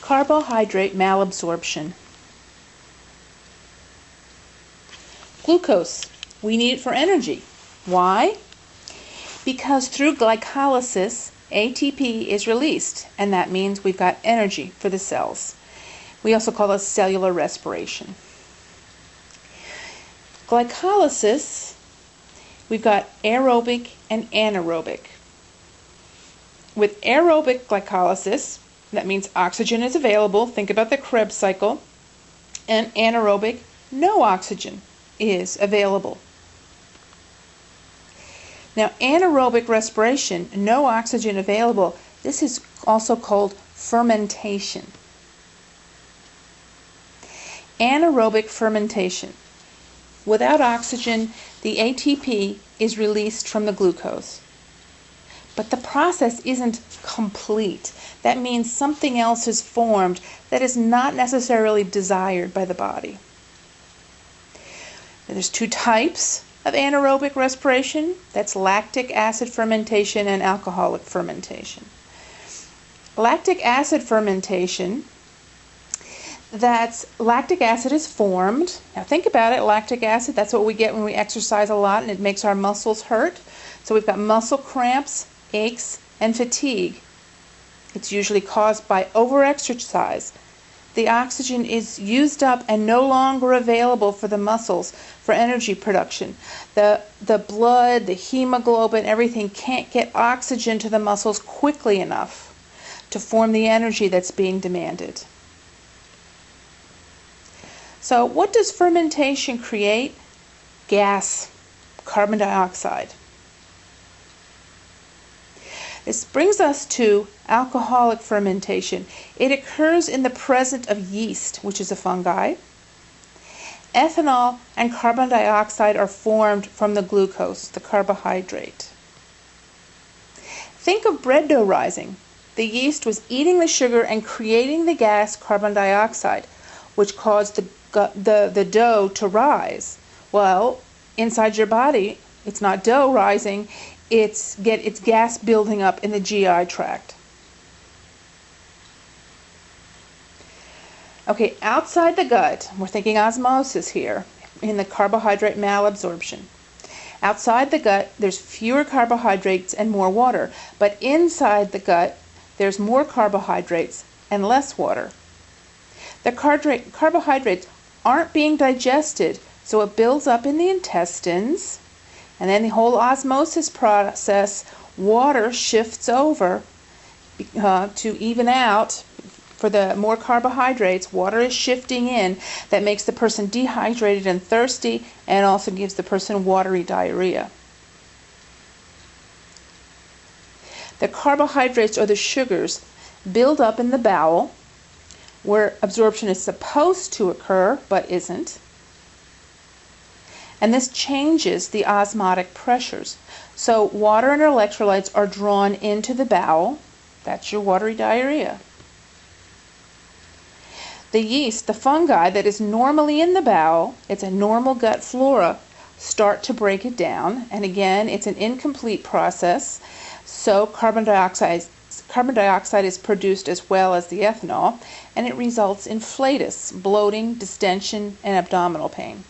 Carbohydrate malabsorption. Glucose. We need it for energy. Why? Because through glycolysis, ATP is released, and that means we've got energy for the cells. We also call this cellular respiration. Glycolysis, we've got aerobic and anaerobic. With aerobic glycolysis, that means oxygen is available. Think about the Krebs cycle. And anaerobic, no oxygen is available. Now, anaerobic respiration, no oxygen available, this is also called fermentation. Anaerobic fermentation. Without oxygen, the ATP is released from the glucose. But the process isn't complete. That means something else is formed that is not necessarily desired by the body. There's two types of anaerobic respiration. That's lactic acid fermentation and alcoholic fermentation. Lactic acid fermentation, lactic acid is formed. Now think about it, lactic acid, that's what we get when we exercise a lot and it makes our muscles hurt. So we've got muscle cramps, aches, and fatigue. It's usually caused by overexercise. The oxygen is used up and no longer available for the muscles for energy production. The blood, the hemoglobin, everything can't get oxygen to the muscles quickly enough to form the energy that's being demanded. So what does fermentation create? Gas, carbon dioxide. This brings us to alcoholic fermentation. It occurs in the presence of yeast, which is a fungi. Ethanol and carbon dioxide are formed from the glucose, the carbohydrate. Think of bread dough rising. The yeast was eating the sugar and creating the gas carbon dioxide, which caused the dough to rise. Well, inside your body, it's not dough rising, it's gas building up in the GI tract. Okay, outside the gut, we're thinking osmosis here in the carbohydrate malabsorption. Outside the gut, there's fewer carbohydrates and more water, but inside the gut, there's more carbohydrates and less water. The carbohydrates aren't being digested, so it builds up in the intestines, and then the whole osmosis process, water shifts over to even out. For the more carbohydrates, water is shifting in. That makes the person dehydrated and thirsty, and also gives the person watery diarrhea. The carbohydrates, or the sugars, build up in the bowel, where absorption is supposed to occur, but isn't. And this changes the osmotic pressures. So water and electrolytes are drawn into the bowel. That's your watery diarrhea. The yeast, the fungi that is normally in the bowel, it's a normal gut flora, start to break it down. And again, it's an incomplete process. So carbon dioxide is produced as well as the ethanol, and it results in flatus, bloating, distension, and abdominal pain.